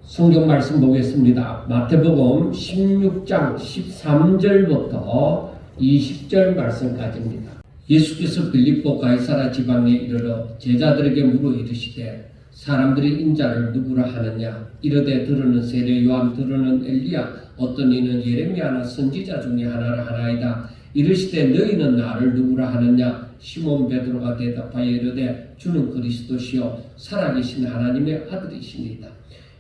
성경 말씀 보겠습니다. 마태복음 16장 13절부터 20절 말씀까지입니다. 예수께서 빌립보 가이사라 지방에 이르러 제자들에게 물어 이르시되 사람들이 인자를 누구라 하느냐? 이르되 들으는 세례 요한, 들으는 엘리야, 어떤 이는 예레미야나 선지자 중에 하나라 하나이다. 이르시되 너희는 나를 누구라 하느냐? 시몬 베드로가 대답하여 이르되 주는 그리스도시요 살아계신 하나님의 아들이시니이다.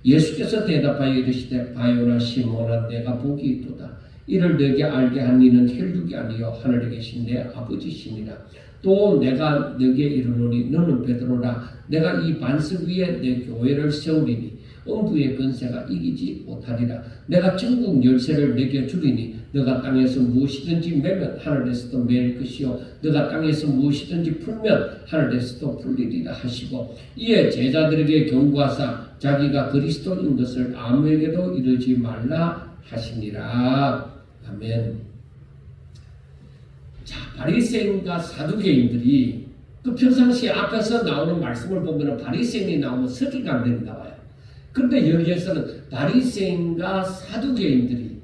예수께서 대답하여 이르시되 바요나 시몬아, 내가 복이 있도다. 이를 너에게 알게 한 이는 혈육이 아니요 하늘에 계신 내 아버지시니라. 또 내가 너에게 이르노니 너는 베드로라. 내가 이 반석 위에 내 교회를 세우리니 음부의 권세가 이기지 못하리라. 내가 천국 열쇠를 내게 주리니 너가 땅에서 무엇이든지 매면 하늘에서도 매일 것이요 너가 땅에서 무엇이든지 풀면 하늘에서도 풀리리라 하시고, 이에 제자들에게 경고하사 자기가 그리스도인 것을 아무에게도 이르지 말라 하시니라. 아멘. 자, 바리새인과 사두개인들이 그 평상시에 앞에서 나오는 말씀을 보면 바리새인이 나오면 서기관들이 나와요. 그런데 여기에서는 바리새인과 사두개인들이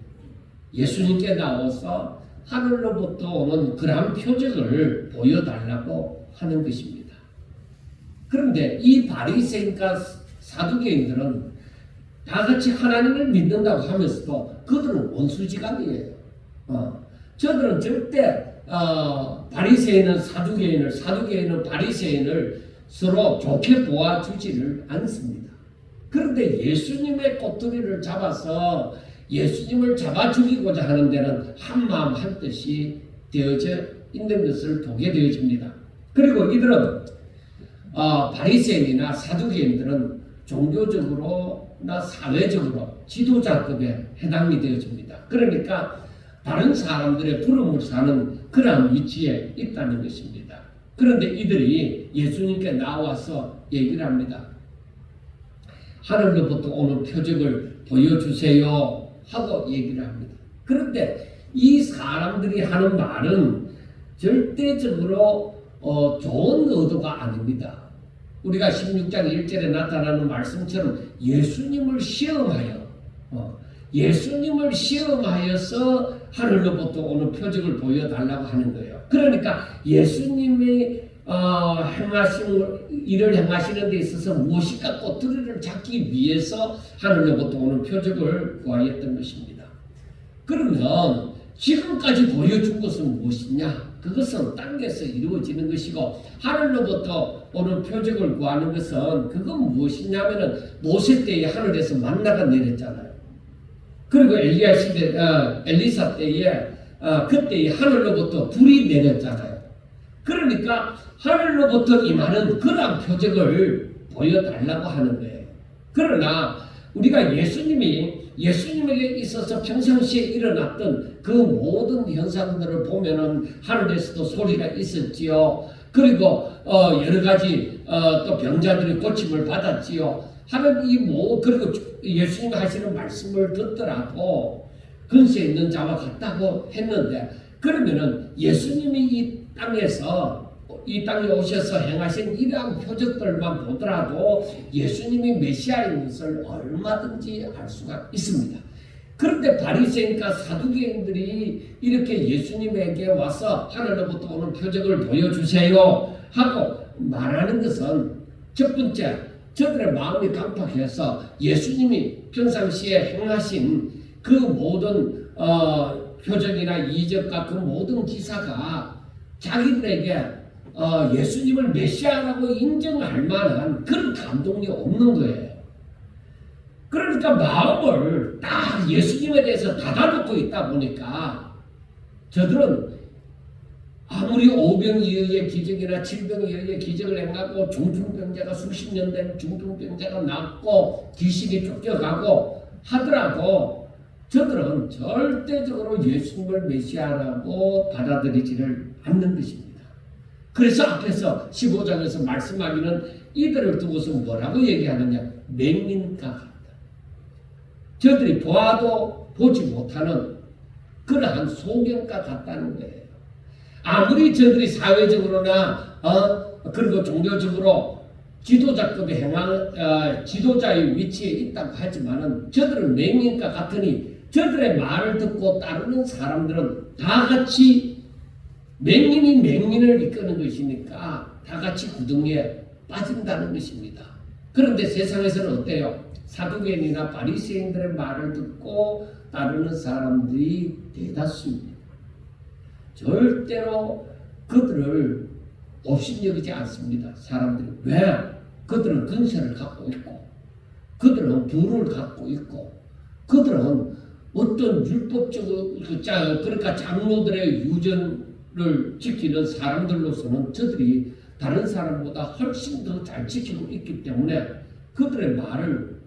예수님께 나와서 하늘로부터 오는 그러한 표적을 보여달라고 하는 것입니다. 그런데 이 바리새인과 사두개인들은 다 같이 하나님을 믿는다고 하면서도 그들은 원수지간이에요. 저들은 절대 바리새인은 사두개인을, 사두개인은 바리새인을 서로 좋게 보아주지를 않습니다. 그런데 예수님의 꼬투리를 잡아서 예수님을 잡아 죽이고자 하는 데는 한마음 한뜻이 되어져 있는 것을 보게 되어집니다. 그리고 이들은 바리새인이나 사두개인들은 종교적으로나 사회적으로 지도자급에 해당이 되어집니다. 그러니까 다른 사람들의 부름을 사는 그러한 위치에 있다는 것입니다. 그런데 이들이 예수님께 나와서 얘기를 합니다. 하늘로부터 오는 표적을 보여주세요 하고 얘기를 합니다. 그런데 이 사람들이 하는 말은 절대적으로 좋은 의도가 아닙니다. 우리가 16장 1절에 나타나는 말씀처럼 예수님을 시험하여서 하늘로부터 오는 표적을 보여달라고 하는 거예요. 그러니까 예수님이 일을 행하시는 데 있어서 무엇인가 꼬투리를 잡기 위해서 하늘로부터 오는 표적을 구하였던 것입니다. 그러면 지금까지 보여준 것은 무엇이냐? 그것은 땅에서 이루어지는 것이고, 하늘로부터 오는 표적을 구하는 것은 그건 무엇이냐면은 모세 때에 하늘에서 만나가 내렸잖아요. 그리고 엘리사 때에 그때에 하늘로부터 불이 내렸잖아요. 그러니까 하늘로부터 임하는 그러한 표적을 보여달라고 하는 거예요. 그러나 우리가 예수님에게 있어서 평상시에 일어났던 그 모든 현상들을 보면은 하늘에서도 소리가 있었지요. 그리고 여러 가지 또 병자들이 고침을 받았지요. 그리고 예수님 하시는 말씀을 듣더라도 근세 있는 자와 같다고 했는데, 그러면은 예수님이 이 땅에 오셔서 행하신 이러한 표적들만 보더라도 예수님이 메시아인 것을 얼마든지 알 수가 있습니다. 그런데 바리새인과 사두개인들이 이렇게 예수님에게 와서 하늘로부터 오는 표적을 보여주세요 하고 말하는 것은, 첫 번째, 저들의 마음이 강팍해서 예수님이 평상시에 행하신 그 모든 표적이나 이적과 그 모든 기사가 자기들에게 예수님을 메시아라고 인정할 만한 그런 감동이 없는 거예요. 그러니까 마음을 딱 예수님에 대해서 닫아놓고 있다 보니까 저들은 아무리 오병이어의 기적이나 질병이어의 기적을 행하고 중풍병자가 수십 년 된 중풍병자가 낫고 귀신이 쫓겨가고 하더라도 저들은 절대적으로 예수님을 메시아라고 받아들이지를 않는 것입니다. 그래서 앞에서 15장에서 말씀하기는 이들을 두고서 뭐라고 얘기하느냐? 맹인과 같다. 저들이 보아도 보지 못하는 그러한 소경과 같다는 거예요. 아무리 저들이 사회적으로나 그리고 종교적으로 지도자급의 지도자의 위치에 있다고 하지만은 저들은 맹인과 같으니 저들의 말을 듣고 따르는 사람들은 다 같이 맹인이 맹인을 이끄는 것이니까 다 같이 구덩이에 빠진다는 것입니다. 그런데 세상에서는 어때요? 사두개인이나 바리새인들의 말을 듣고 따르는 사람들이 대다수입니다. 절대로 그들을 업신여기지 않습니다. 사람들이. 왜? 그들은 근세를 갖고 있고 그들은 부를 갖고 있고 그들은 어떤 율법적으로 그러니까 장로들의 유전을 지키는 사람들로서는 저들이 다른 사람보다 훨씬 더 잘 지키고 있기 때문에 그들의 말을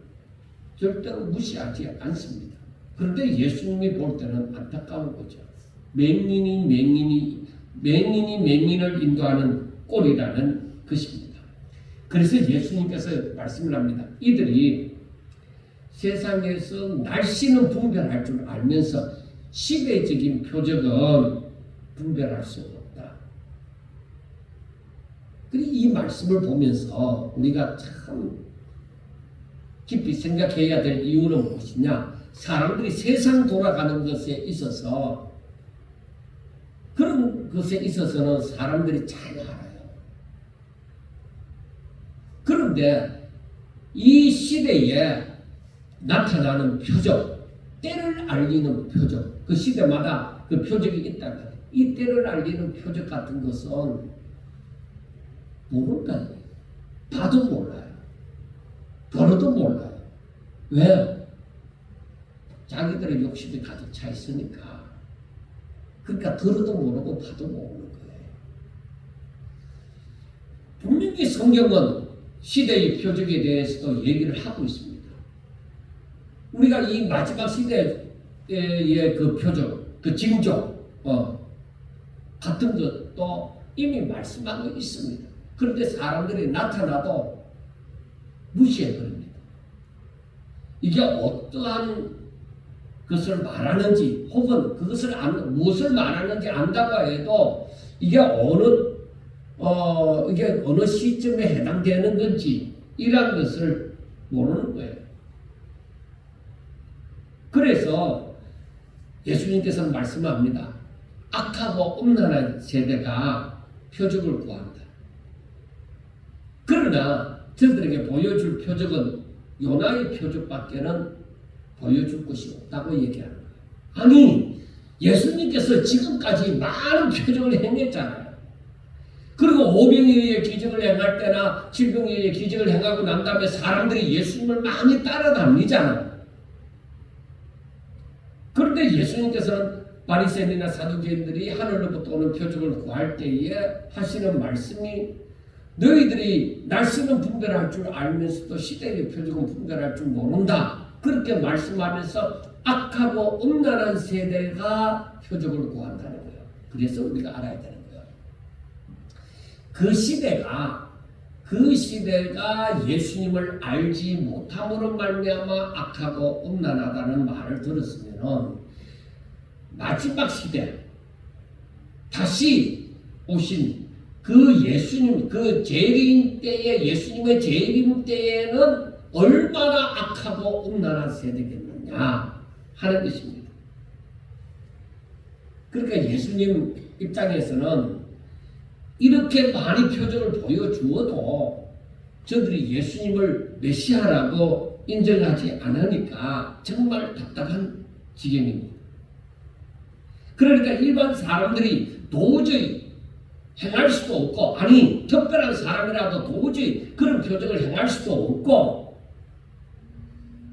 절대로 무시하지 않습니다. 그런데 예수님이 볼 때는 안타까운 거죠. 맹인이 맹인을 인도하는 꼴이라는 것입니다. 그래서 예수님께서 말씀을 합니다. 이들이 세상에서 날씨는 분별할 줄 알면서 시대적인 표적은 분별할 수 없다. 그리고 이 말씀을 보면서 우리가 참 깊이 생각해야 될 이유는 무엇이냐? 사람들이 세상 돌아가는 것에 있어서 그런 것에 있어서는 사람들이 잘 알아요. 그런데 이 시대에 나타나는 표적, 때를 알리는 표적, 그 시대마다 그 표적이 있다는 거예요. 이 때를 알리는 표적 같은 것은 모른다는 거예요. 봐도 몰라요. 들어도 몰라요. 왜? 자기들의 욕심이 가득 차 있으니까. 그러니까 들어도 모르고 봐도 모르는 거예요. 분명히 성경은 시대의 표적에 대해서도 얘기를 하고 있습니다. 우리가 이 마지막 시대의 그 표적, 그 징조 같은 것도 이미 말씀하고 있습니다. 그런데 사람들이 나타나도 무시해버립니다. 이게 어떠한 것을 말하는지 혹은 그것을 무엇을 말하는지 안다고 해도 이게 어느 시점에 해당되는 건지 이런 것을 모르는 거예요. 그래서 예수님께서는 말씀합니다. 악하고 음란한 세대가 표적을 구한다. 그러나 저들에게 보여줄 표적은 요나의 표적밖에는 보여줄 것이 없다고 얘기하는 거예요. 아니, 예수님께서 지금까지 많은 표적을 행했잖아요. 그리고 오병이에 의해 기적을 행할 때나 질병에 의해 기적을 행하고 난 다음에 사람들이 예수님을 많이 따라다니잖아요. 그런데 예수님께서는 바리새인이나 사두개인들이 하늘로부터 오는 표적을 구할 때에 하시는 말씀이 너희들이 날씨는 분별할 줄 알면서도 시대의 표적은 분별할 줄 모른다. 그렇게 말씀하면서 악하고 음란한 세대가 표적을 구한다는 거예요. 그래서 우리가 알아야 되는 거예요. 그 시대가 예수님을 알지 못함으로 말미암아 악하고 음란하다는 말을 들었으면은 마지막 시대 다시 오신 그 예수님, 그 재림 때에 예수님의 재림 때에는 얼마나 악하고 음란한 세대겠느냐 하는 것입니다. 그러니까 예수님 입장에서는 이렇게 많이 표적을 보여주어도 저들이 예수님을 메시아라고 인정하지 않으니까 정말 답답한 지경입니다. 그러니까 일반 사람들이 도저히 행할 수도 없고, 아니 특별한 사람이라도 도저히 그런 표적을 행할 수도 없고,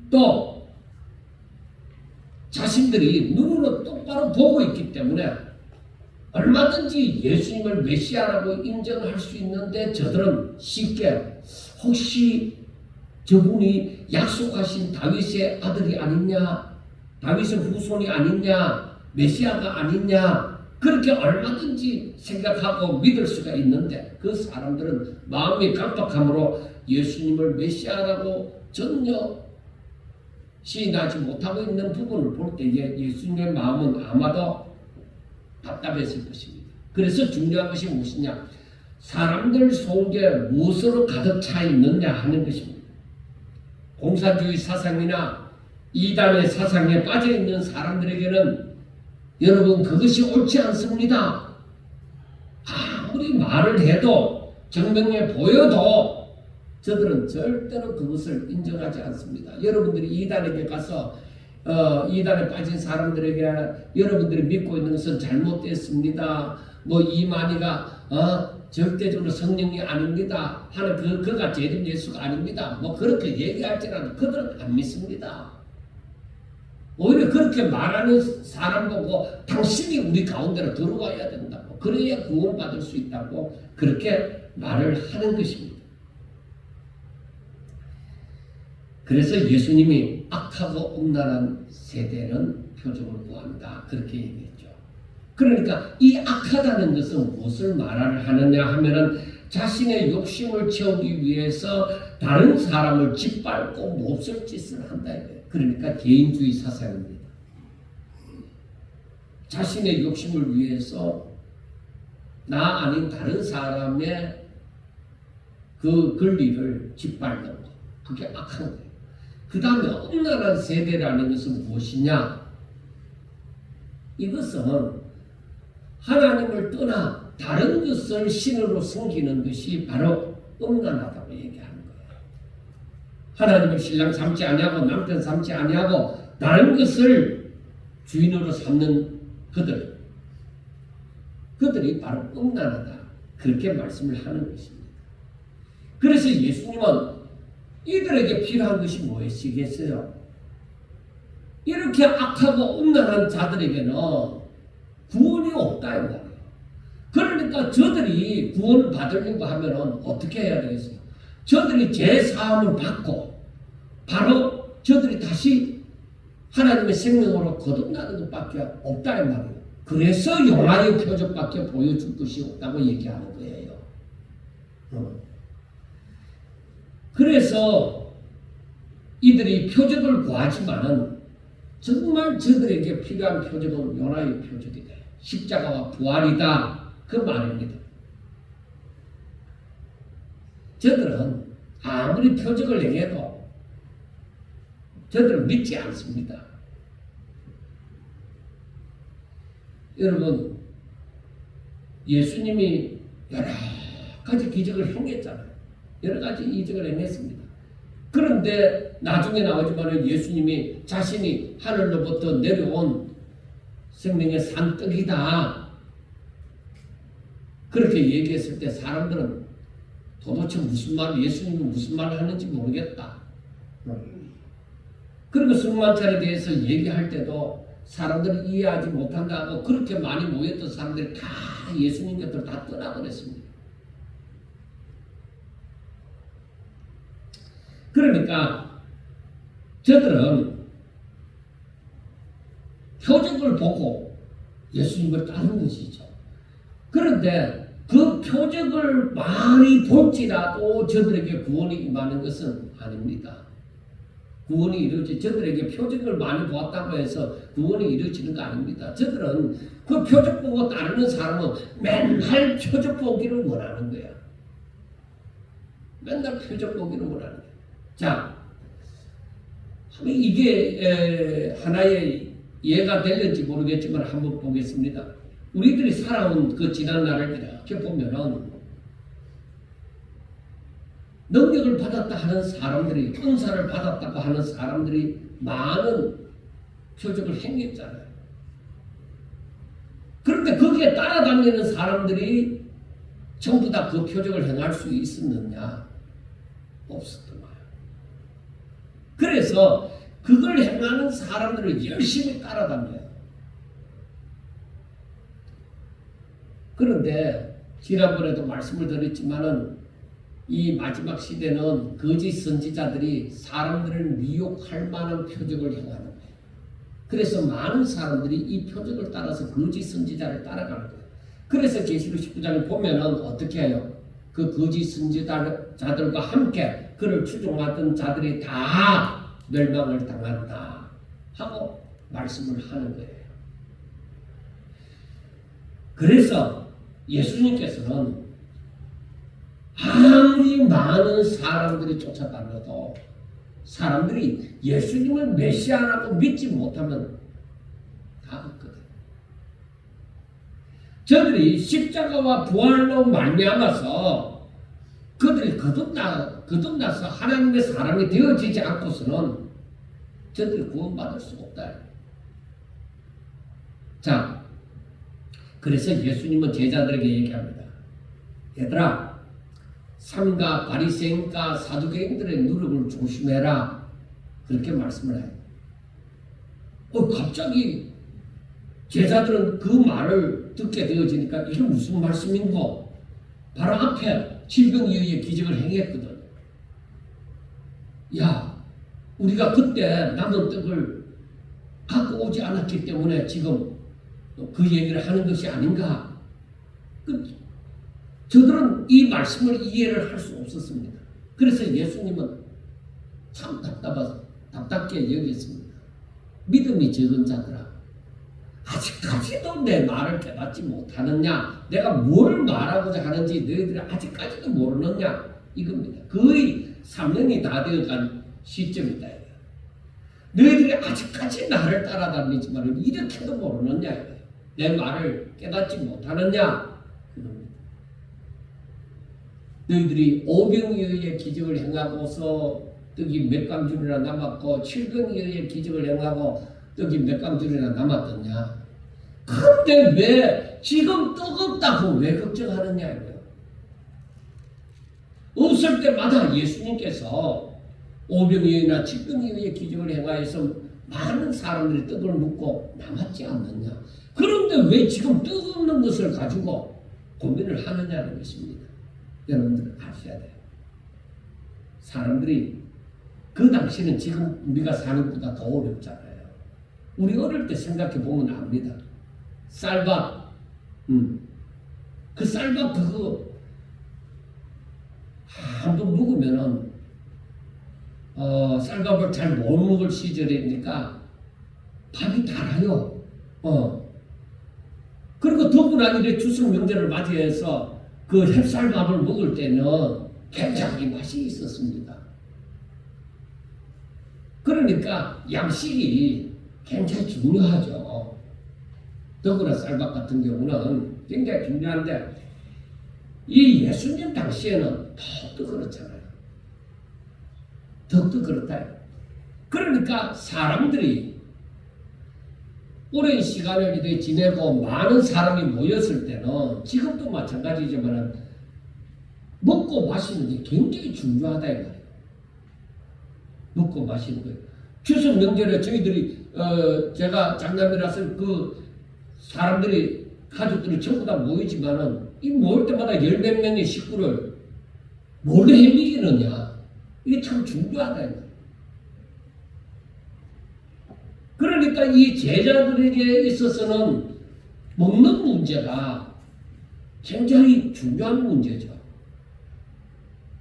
또 자신들이 눈으로 똑바로 보고 있기 때문에 얼마든지 예수님을 메시아라고 인정할 수 있는데 저들은 쉽게 혹시 저분이 약속하신 다윗의 아들이 아니냐, 다윗의 후손이 아니냐, 메시아가 아니냐, 그렇게 얼마든지 생각하고 믿을 수가 있는데 그 사람들은 마음이 깜빡함으로 예수님을 메시아라고 전혀 시인하지 못하고 있는 부분을 볼 때에 예수님의 마음은 아마도 답답했을 것입니다. 그래서 중요한 것이 무엇이냐? 사람들 속에 무엇으로 가득 차 있느냐 하는 것입니다. 공산주의 사상이나 이단의 사상에 빠져 있는 사람들에게는 여러분 그것이 옳지 않습니다. 아무리 말을 해도 증명해 보여도 저들은 절대로 그것을 인정하지 않습니다. 여러분들이 이단에게 가서 이단에 빠진 사람들에게 여러분들이 믿고 있는 것은 잘못됐습니다. 뭐 이만희가 절대적으로 성령이 아닙니다. 하는 그가 재림 예수가 아닙니다. 뭐 그렇게 얘기할지라도 그들은 안 믿습니다. 오히려 그렇게 말하는 사람 보고 당신이 우리 가운데로 들어와야 된다고, 그래야 구원받을 수 있다고 그렇게 말을 하는 것입니다. 그래서 예수님이 악하고 음란한 세대는 표적을 구한다 그렇게 얘기했죠. 그러니까 이 악하다는 것은 무엇을 말을 하느냐 하면은 자신의 욕심을 채우기 위해서 다른 사람을 짓밟고 몹쓸 짓을 한다 이거예요. 그러니까 개인주의 사상입니다. 자신의 욕심을 위해서 나 아닌 다른 사람의 그 권리를 짓밟는 것, 그게 악한 거예요. 그 다음에 음란한 세대라는 것은 무엇이냐? 이것은 하나님을 떠나 다른 것을 신으로 섬기는 것이 바로 음란하다고 얘기하는 거예요. 하나님을 신랑 삼지 아니하고 남편 삼지 아니하고 다른 것을 주인으로 삼는 그들이 바로 음란하다 그렇게 말씀을 하는 것입니다. 그래서 예수님은 이들에게 필요한 것이 무엇이겠어요? 이렇게 악하고 음란한 자들에게는 구원이 없다 이 말이에요. 그러니까 저들이 구원을 받으려고 하면 어떻게 해야 되겠어요? 저들이 죄사함을 받고 바로 저들이 다시 하나님의 생명으로 거듭나는 것밖에 없다 이 말이에요. 그래서 용화의 표적밖에 보여줄 것이 없다고 얘기하는 거예요. 그래서 이들이 표적을 구하지만은 정말 저들에게 필요한 표적은 요나의 표적이다. 십자가와 부활이다. 그 말입니다. 저들은 아무리 표적을 행해도 저들은 믿지 않습니다. 여러분, 예수님이 여러 가지 기적을 행했잖아요. 여러 가지 이적을 행했습니다. 그런데 나중에 나오지만 예수님이 자신이 하늘로부터 내려온 생명의 산떡이다 그렇게 얘기했을 때 사람들은 도대체 무슨 말, 예수님이 무슨 말을 하는지 모르겠다. 그리고 승만찬에 대해서 얘기할 때도 사람들이 이해하지 못한다고 그렇게 많이 모였던 사람들이 다 예수님 곁으로 다 떠나버렸습니다. 그러니까 저들은 표적을 보고 예수님을 따르는 것이죠. 그런데 그 표적을 많이 볼지라도 저들에게 구원이 임하는 것은 아닙니다. 구원이 이루어지 저들에게 표적을 많이 보았다고 해서 구원이 이루어지는 거 아닙니다. 저들은 그 표적 보고 따르는 사람은 맨날 표적 보기를 원하는 거야. 맨날 표적 보기를 원하는 거야. 자, 이게 하나의 예가 될는지 모르겠지만 한번 보겠습니다. 우리들이 살아온 그 지난 날을 이렇게 보면은 능력을 받았다 하는 사람들이, 은사를 받았다고 하는 사람들이 많은 표적을 행했잖아요. 그런데 거기에 따라다니는 사람들이 전부 다 그 표적을 행할 수 있었느냐? 없었던 거예요. 그래서 그걸 행하는 사람들을 열심히 따라다녀요. 그런데 지난번에도 말씀을 드렸지만은 이 마지막 시대는 거짓 선지자들이 사람들을 미혹할 만한 표적을 행하는 거예요. 그래서 많은 사람들이 이 표적을 따라서 거짓 선지자를 따라가는 거예요. 그래서 계시록 19장에 보면은 어떻게 해요? 그 거짓 선지자들과 함께 그를 추종하던 자들이 다 멸망을 당한다 하고 말씀을 하는 거예요. 그래서 예수님께서는 아무리 많은 사람들이 쫓아다녀도 사람들이 예수님을 메시아라고 믿지 못하면 다 없거든. 저들이 십자가와 부활로 말미암아서 그들이 거듭나서 하나님의 사람이 되어지지 않고서는 저들이 구원받을 수 없다. 자, 그래서 예수님은 제자들에게 얘기합니다. 얘들아, 삼가 바리새인과 사두개인들의 누룩을 조심해라. 그렇게 말씀을 해요. 갑자기 제자들은 그 말을 듣게 되어지니까 이게 무슨 말씀인고? 바로 앞에 질병이의 기적을 행했거든. 야, 우리가 그때 남은 떡을 갖고 오지 않았기 때문에 지금 그 얘기를 하는 것이 아닌가? 저들은 이 말씀을 이해를 할 수 없었습니다. 그래서 예수님은 참 답답게 여겼습니다. 믿음이 적은 자들아, 아직까지도 내 말을 깨닫지 못하느냐? 내가 뭘 말하고자 하는지 너희들이 아직까지도 모르느냐? 이겁니다. 거의 3년이 다 되어간 시점이다. 너희들이 아직까지 나를 따라다니지만 이렇게도 모르느냐? 내 말을 깨닫지 못하느냐? 너희들이 오병이어의 기적을 행하고서 떡이 몇 강줄이나 남았고 7병이어의 기적을 행하고 떡이 몇 강줄이나 남았더냐? 그런데 왜 지금 떡 없다고 왜 걱정하느냐 이거예요. 없을 때마다 예수님께서 오병이어나 7병이어의 기적을 행하여서 많은 사람들이 떡을 먹고 남았지 않느냐? 그런데 왜 지금 떡 없는 것을 가지고 고민을 하느냐는 것입니다. 여러분들 아셔야 돼요. 사람들이 그 당시는 지금 우리가 사는 것보다 더 어렵잖아요. 우리 어릴 때 생각해 보면 압니다. 쌀밥, 그 쌀밥 그거 한번 먹으면은 쌀밥을 잘 못 먹을 시절이니까 밥이 달아요. 그리고 더구나 이래 추석 명절을 맞이해서 그 햅쌀밥을 먹을 때는 굉장히 맛이 있었습니다. 그러니까 양식이 굉장히 중요하죠. 더구나 쌀밥 같은 경우는 굉장히 중요한데 이 예수님 당시에는 더욱더 그렇잖아요. 더욱더 그렇다. 그러니까 사람들이 오랜 시간을 이렇게 지내고 많은 사람이 모였을 때는 지금도 마찬가지지만 먹고 마시는 게 굉장히 중요하다 이 말이에요. 먹고 마시는 거예요. 추석 명절에 저희들이 제가 장남이라서 그 사람들이 가족들이 전부 다 모이지만은 이 모일 때마다 열몇 명의 식구를 뭘로 해먹이느냐 이게 참 중요하다 이 말이에요. 그러니까 이 제자들에게 있어서는 먹는 문제가 굉장히 중요한 문제죠.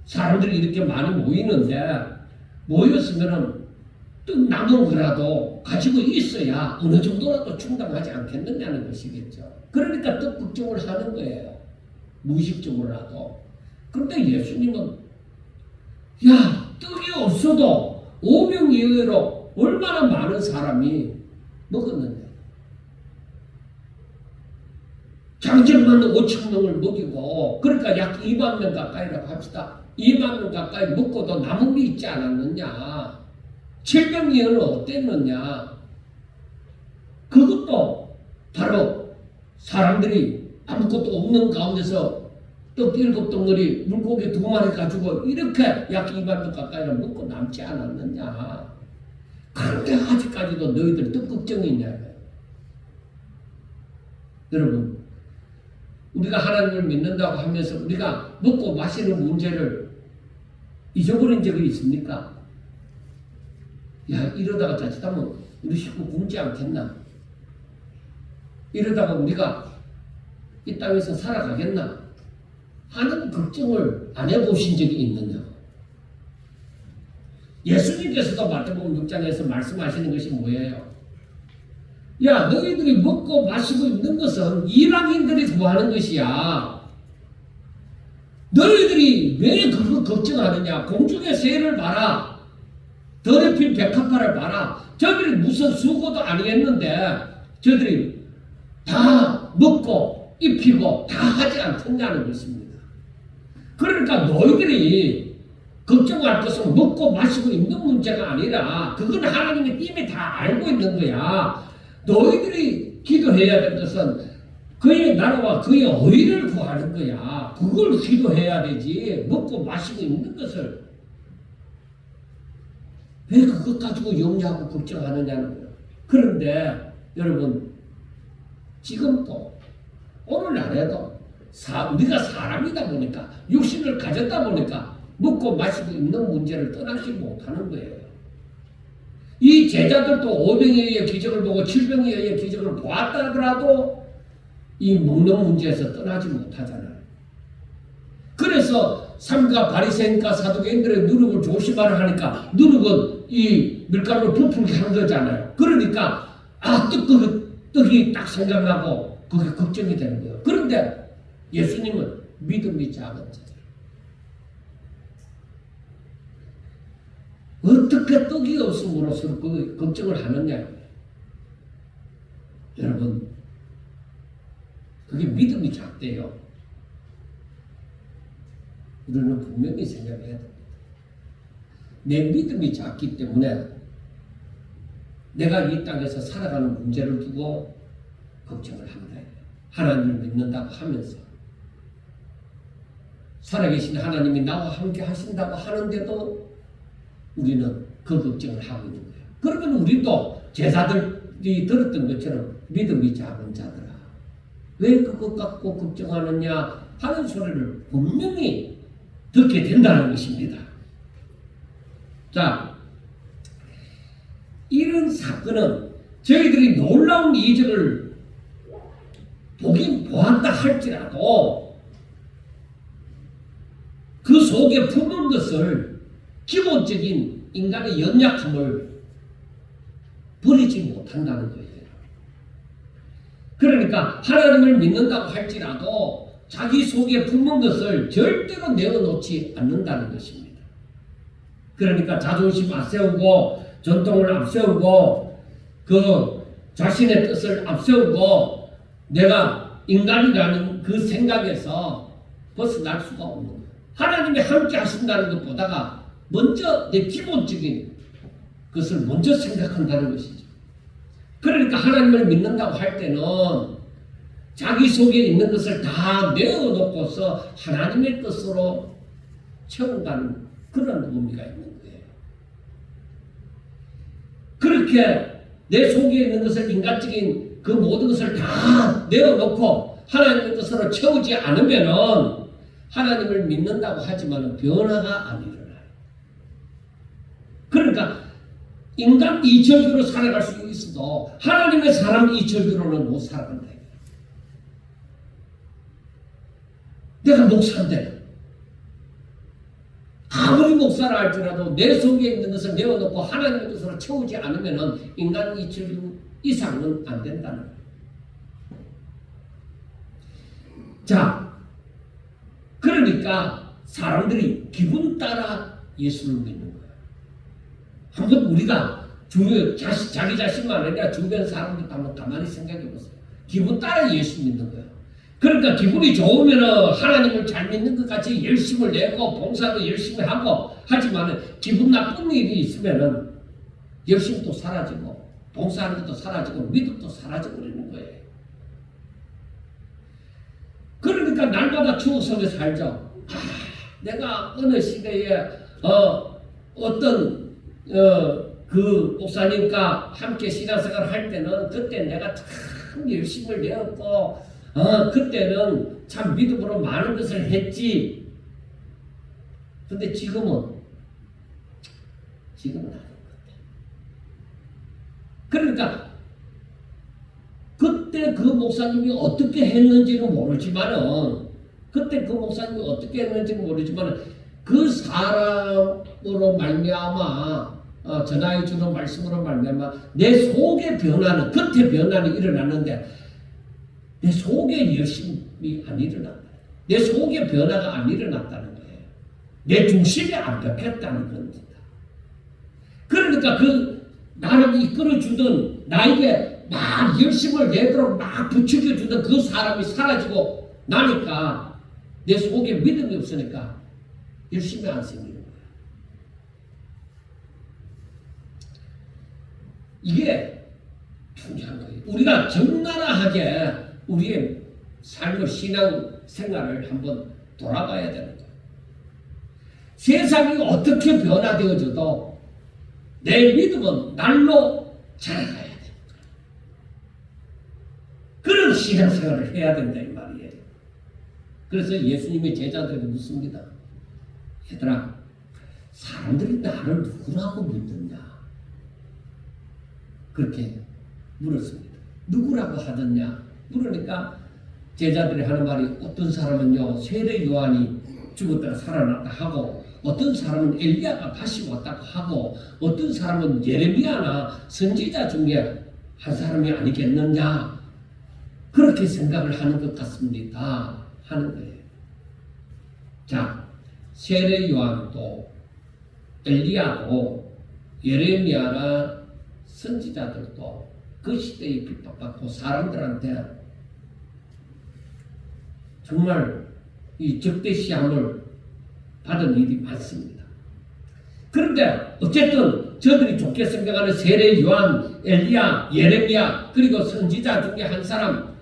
사람들이 이렇게 많이 모이는데 모였으면은 떡 남은 거라도 가지고 있어야 어느 정도라도 충당하지 않겠느냐는 것이겠죠. 그러니까 떡 걱정을 하는 거예요. 무의식적으로라도. 그런데 예수님은 야, 떡이 없어도 오병이어로 얼마나 많은 사람이 먹었는데 장정만 5천 명을 먹이고 그러니까 약 2만 명 가까이라고 합시다. 2만 명 가까이 먹고도 남은 게 있지 않았느냐? 7병이어는 어땠느냐? 그것도 바로 사람들이 아무것도 없는 가운데서 떡 7덩어리 물고기 2마리 가지고 이렇게 약 2만 명 가까이를 먹고 남지 않았느냐? 그런데 아직까지도 너희들 떡 걱정이 있냐? 여러분, 우리가 하나님을 믿는다고 하면서 우리가 먹고 마시는 문제를 잊어버린 적이 있습니까? 야, 이러다가 자칫하면 우리 식구 굶지 않겠나? 이러다가 우리가 이 땅에서 살아가겠나? 하는 걱정을 안 해보신 적이 있느냐? 예수님께서도 마태복음 6장에서 말씀하시는 것이 뭐예요? 야, 너희들이 먹고 마시고 있는 것은 이방인들이 구하는 것이야. 너희들이 왜 그거 걱정하느냐? 공중의 새를 봐라. 들에 핀 백합화를 봐라. 저들이 무슨 수고도 아니겠는데 저들이 다 먹고 입히고 다 하지 않겠냐는 것입니다. 그러니까 너희들이 걱정할 것은 먹고 마시고 있는 문제가 아니라 그건 하나님이 이미 다 알고 있는 거야. 너희들이 기도해야 될 것은 그의 나라와 그의 의를 구하는 거야. 그걸 기도해야 되지. 먹고 마시고 있는 것을 왜 그것 가지고 염려하고 걱정하느냐는 거야. 그런데 여러분 지금도 오늘날에도 우리가 사람이다 보니까 육신을 가졌다 보니까 먹고 마시고 있는 문제를 떠나지 못하는 거예요. 이 제자들도 5병에 의해 기적을 보고 7병에 의해 기적을 보았다 하더라도 이 먹는 문제에서 떠나지 못하잖아요. 그래서 삼가 바리새인과 사두개인들의 누룩을 조심하라 하니까 누룩은 이 밀가루를 부풀게 한 거잖아요. 그러니까 떡이 딱 생각나고 그게 걱정이 되는 거예요. 그런데 예수님은 믿음이 작은 자들. 어떻게 떡이 없음으로써 그 걱정을 하느냐. 여러분 그게 믿음이 작대요. 우리는 분명히 생각해야 됩니다. 내 믿음이 작기 때문에 내가 이 땅에서 살아가는 문제를 두고 걱정을 한다. 하나님을 믿는다고 하면서 살아계신 하나님이 나와 함께 하신다고 하는데도 우리는 그 걱정을 하고 있는 거예요. 그러면 우리도 제자들이 들었던 것처럼 믿음이 작은 자들아 왜 그것 갖고 걱정하느냐 하는 소리를 분명히 듣게 된다는 것입니다. 자, 이런 사건은 저희들이 놀라운 이적을 보긴 보았다 할지라도 그 속에 품은 것을 기본적인 인간의 연약함을 버리지 못한다는 거예요. 그러니까 하나님을 믿는다고 할지라도 자기 속에 품은 것을 절대로 내어놓지 않는다는 것입니다. 그러니까 자존심 앞세우고 전통을 앞세우고 그 자신의 뜻을 앞세우고 내가 인간이라는 그 생각에서 벗어날 수가 없는 거예요. 하나님이 함께 하신다는 것보다가 먼저 내 기본적인 것을 먼저 생각한다는 것이죠. 그러니까 하나님을 믿는다고 할 때는 자기 속에 있는 것을 다 내어놓고서 하나님의 뜻으로 채운다는 그런 의미가 있는 거예요. 그렇게 내 속에 있는 것을 인간적인 그 모든 것을 다 내어놓고 하나님의 뜻으로 채우지 않으면은 하나님을 믿는다고 하지만 변화가 안 일어나요. 그러니까 인간 이철규로 살아갈 수 있어도 하나님의 사람 이철규로는 못 살아간다. 내가 목사인데 아무리 목사라 할지라도 내 속에 있는 것을 내어놓고 하나님의 뜻으로 채우지 않으면 인간 이철규 이상은 안 된다는 거예요. 자, 그러니까 사람들이 기분 따라 예수를 믿는 거예요. 한번 우리가 자기 자신만 아니라 주변 사람들도 한번 가만히 생각해 보세요. 기분 따라 예수 믿는 거예요. 그러니까 기분이 좋으면 하나님을 잘 믿는 것 같이 열심을 내고 봉사도 열심히 하고 하지만 기분 나쁜 일이 있으면 열심도 사라지고 봉사하는 것도 사라지고 믿음도 사라져버리는 거예요. 그러니까 날마다 추억 속에 살죠. 내가 어느 시대에 어떤 그 목사님과 함께 신앙생활을 할 때는 그때 내가 참 열심을 내었고 그때는 참 믿음으로 많은 것을 했지. 근데 지금은 아닌 것 같아. 그러니까 그때 그 목사님이 어떻게 했는지는 모르지만은 그 사람으로 말미암아 전하여 주는 말씀으로 말미암아 내 속의 변화는 겉의 변화는 일어났는데 내 속에 열심이 안 일어난다. 내 속의 변화가 안 일어났다는 거예요. 내 중심이 안 바뀌었다는 겁니다. 그러니까 그 나를 이끌어주던 나에게 막 열심을 내도록 막 부추겨주던 그 사람이 사라지고 나니까 내 속에 믿음이 없으니까 열심히 안 생기는 거예요. 이게 중요한 거예요. 우리가 적나라하게 우리의 삶의 신앙 생활을 한번 돌아봐야 되는 거예요. 세상이 어떻게 변화되어져도 내 믿음은 날로 자라가야 돼. 그런 신앙생활을 해야 된다 이 말이에요. 그래서 예수님의 제자들이 묻습니다. 얘들아, 사람들이 나를 누구라고 믿느냐? 그렇게 물었습니다. 누구라고 하느냐? 물으니까 제자들이 하는 말이 어떤 사람은요 세례 요한이 죽었다가 살아났다 하고, 어떤 사람은 엘리야가 다시 왔다고 하고, 어떤 사람은 예레미야나 선지자 중에 한 사람이 아니겠느냐, 그렇게 생각을 하는 것 같습니다 하는 거예요. 자, 세례 요한도 엘리야도 예레미야나 선지자들도 그 시대에 핍박받고 사람들한테 정말 이 적대시함을 받은 일이 많습니다. 그런데 어쨌든 저들이 좋게 생각하는 세례 요한, 엘리야, 예레미야 그리고 선지자 중에 한 사람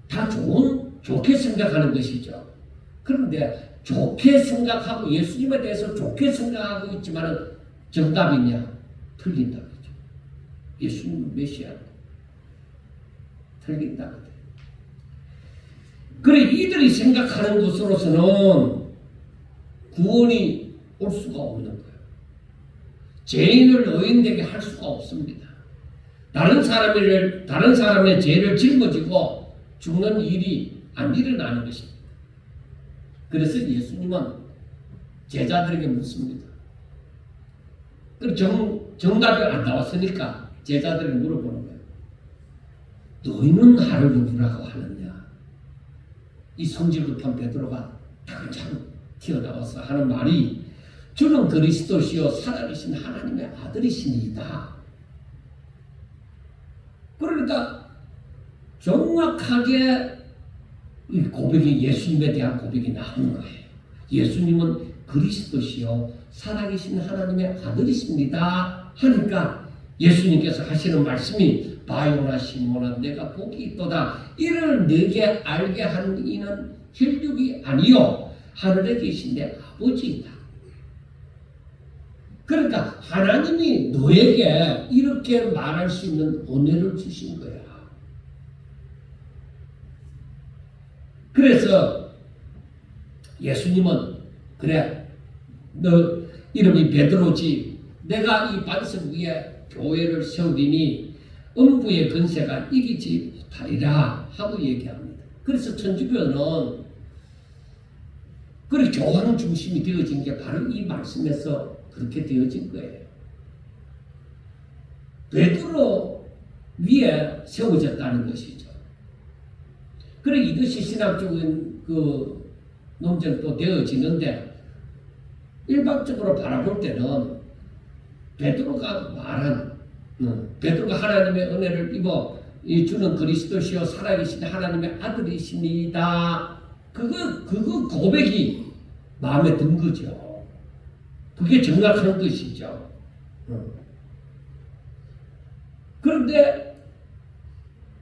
다 좋게 생각하는 것이죠. 그런데 좋게 생각하고 예수님에 대해서 좋게 생각하고 있지만 정답이냐? 틀린다 그죠. 예수님은 메시아 틀린다 그죠. 그래 이들이 생각하는 것으로서는 구원이 올 수가 없는 거예요. 죄인을 의인되게 할 수가 없습니다. 다른 사람의 죄를 짊어지고 죽는 일이 안 일어나는 것입니다. 그래서 예수님은 제자들에게 묻습니다. 정답이 안 나왔으니까 제자들에게 물어보는 거예요. 너희는 나를 누구라고 하느냐? 이 성질 급한 베드로가 당장 튀어나와서 하는 말이 주는 그리스도시요 살아계신 하나님의 아들이시니이다. 그러니까 정확하게 이 고백이 예수님에 대한 고백이 나오는 거예요. 예수님은 그리스도시요 살아계신 하나님의 아들이십니다 하니까 예수님께서 하시는 말씀이 바요나 시몬아 내가 복이 있도다. 이를 내게 알게 하는 이는 혈육이 아니요 하늘에 계신 내 아버지이다. 그러니까 하나님이 너에게 이렇게 말할 수 있는 은혜를 주신 거야. 그래서 예수님은 그래 너 이름이 베드로지 내가 이 반석 위에 교회를 세우리니 음부의 권세가 이기지 못하리라 하고 얘기합니다. 그래서 천주교는 그렇게 교황 중심이 되어진 게 바로 이 말씀에서 그렇게 되어진 거예요. 베드로 위에 세워졌다는 것이죠. 그래 이것이 신학적인 그 논쟁도 되어지는데 일반적으로 바라볼 때는 베드로가 말한 베드로가 하나님의 은혜를 입어 이 주는 그리스도시요 살아계신 하나님의 아들이십니다. 그거 고백이 마음에 든 거죠. 그게 정확한 것이죠. 그런데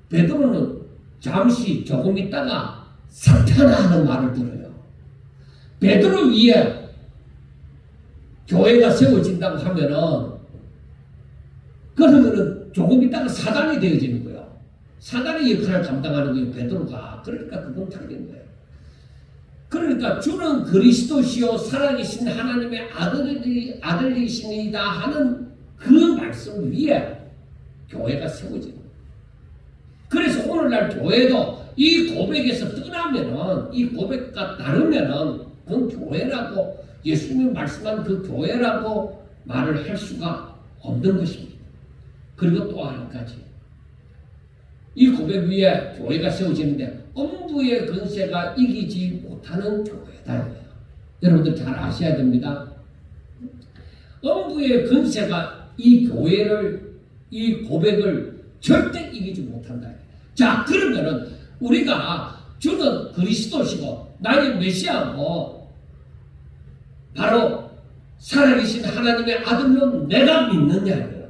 베드로는 잠시 조금 있다가 사탄아하는 말을 들어요. 베드로 위에 교회가 세워진다고 하면은 그러면은 조금 있다가 사단이 되어지는 거예요. 사단의 역할을 감당하는 거예요, 베드로가. 그러니까 그건 틀린 거예요. 그러니까 주는 그리스도시요 살아계신 하나님의 아들이십니다 하는 그 말씀 위에 교회가 세워지는 거예요. 그래서 오늘날 교회도 이 고백에서 떠나면은 이 고백과 다르면은 그건 교회라고 예수님이 말씀한 그 교회라고 말을 할 수가 없는 것입니다. 그리고 또 한 가지 이 고백 위에 교회가 세워지는데 음부의 권세가 이기지 못하는 교회다. 여러분들 잘 아셔야 됩니다. 음부의 권세가 이 교회를, 이 고백을 절대 이기지 못한다. 자, 그러면은 우리가 주는 그리스도시고 나의 메시아고 바로 살아계신 하나님의 아들로 내가 믿느냐예요.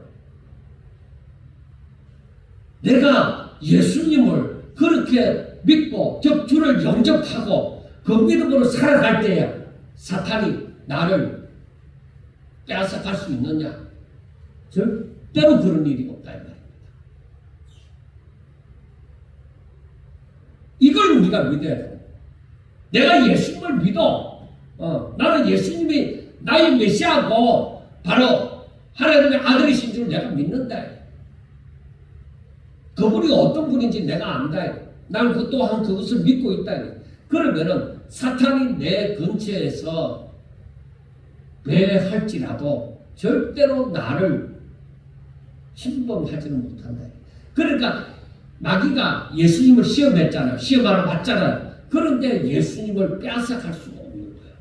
내가 예수님을 그렇게 믿고 즉 주를 영접하고 그 믿음으로 살아갈 때에 사탄이 나를 빼앗아갈 수 있느냐? 절대로 그런 일이 없다 이 말입니다. 이걸 우리가 믿어야 돼요. 내가 예수님을 믿어. 나는 예수님이 나의 메시아고 바로 하나님의 아들이신 줄 내가 믿는다. 그분이 어떤 분인지 내가 안다. 나는 그 또한 그것을 믿고 있다. 그러면은 사탄이 내 근처에서 배할지라도 절대로 나를 침범하지는 못한다. 그러니까 마귀가 예수님을 시험했잖아요. 시험하러 왔잖아요. 그런데 예수님을 빼앗아갈 수가 없는 거예요.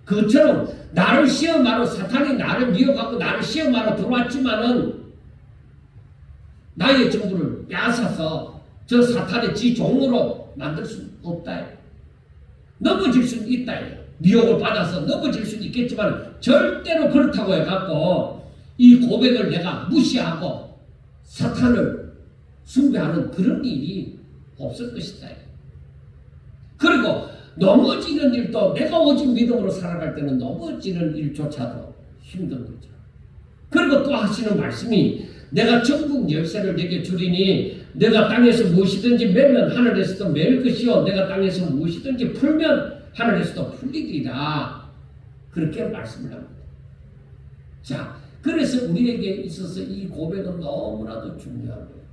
그것처럼 나를 시험하러 사탄이 나를 미혹하고 나를 시험하러 들어왔지만은 나의 정보를 빼앗아서 저 사탄의 지 종으로 만들 수 없다. 넘어질 수는 있다. 미혹을 받아서 넘어질 수는 있겠지만 절대로 그렇다고 해갖고 이 고백을 내가 무시하고 사탄을 숭배하는 그런 일이 없을 것이다. 그리고 넘어지는 일도 내가 오직 믿음으로 살아갈 때는 넘어지는 일조차도 힘든 거죠. 그리고 또 하시는 말씀이 내가 천국 열쇠를 내게 주리니 내가 땅에서 무엇이든지 매면 하늘에서도 매일 것이요 내가 땅에서 무엇이든지 풀면 하늘에서도 풀리리라. 그렇게 말씀을 합니다. 자, 그래서 우리에게 있어서 이 고백은 너무나도 중요한 거예요.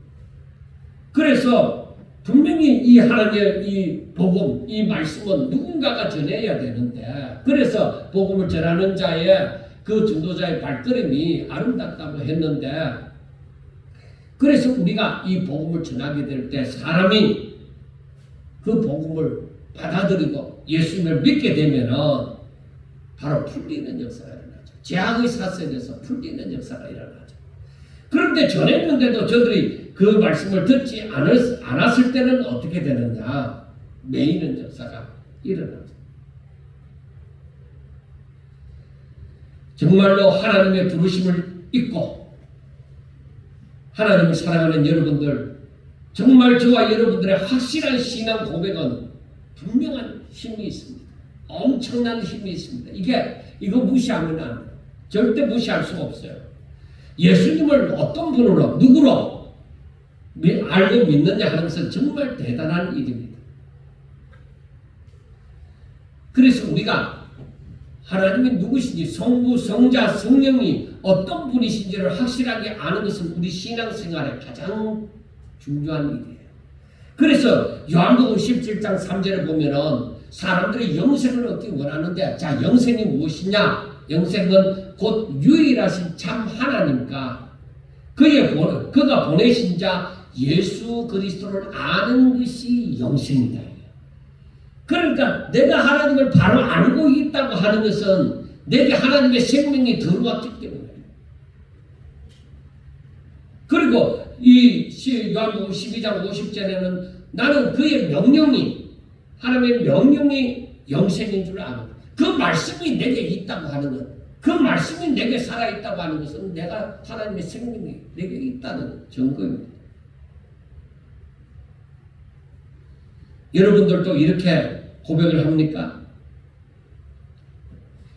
그래서 분명히 이 하나님의 이 복음, 이 말씀은 누군가가 전해야 되는데 그래서 복음을 전하는 자의 그 전도자의 발걸음이 아름답다고 했는데 그래서 우리가 이 복음을 전하게 될 때 사람이 그 복음을 받아들이고 예수님을 믿게 되면은 바로 풀리는 역사가 일어나죠. 죄악의 사슬에서 풀리는 역사가 일어나죠. 그런데 전했는데도 저들이 그 말씀을 듣지 않았을 때는 어떻게 되느냐? 매이는 역사가 일어나죠. 정말로 하나님의 부르심을 잊고 하나님을 사랑하는 여러분들, 정말 저와 여러분들의 확실한 신앙 고백은 분명한 힘이 있습니다. 엄청난 힘이 있습니다. 이거 무시하면 안 돼요. 절대 무시할 수가 없어요. 예수님을 어떤 분으로, 누구로 알고 믿느냐 하는 것은 정말 대단한 일입니다. 그래서 우리가 하나님이 누구신지 성부, 성자, 성령이 어떤 분이신지를 확실하게 아는 것은 우리 신앙생활의 가장 중요한 일이에요. 그래서 요한복음 17장 3절에 보면은 사람들이 영생을 얻기 원하는데 자, 영생이 무엇이냐? 영생은 곧 유일하신 참 하나님과 그가 보내신 자 예수 그리스도를 아는 것이 영생이다. 그러니까 내가 하나님을 바로 알고 있다고 하는 것은 내게 하나님의 생명이 들어왔기 때문에. 그리고 이 요한복음 12장 50절에는 나는 그의 명령이 하나님의 명령이 영생인 줄 아는 그 말씀이 내게 있다고 하는 것, 그 말씀이 내게 살아있다고 하는 것은 내가 하나님의 생명이 내게 있다는 증거입니다. 여러분들도 이렇게 고백을 합니까?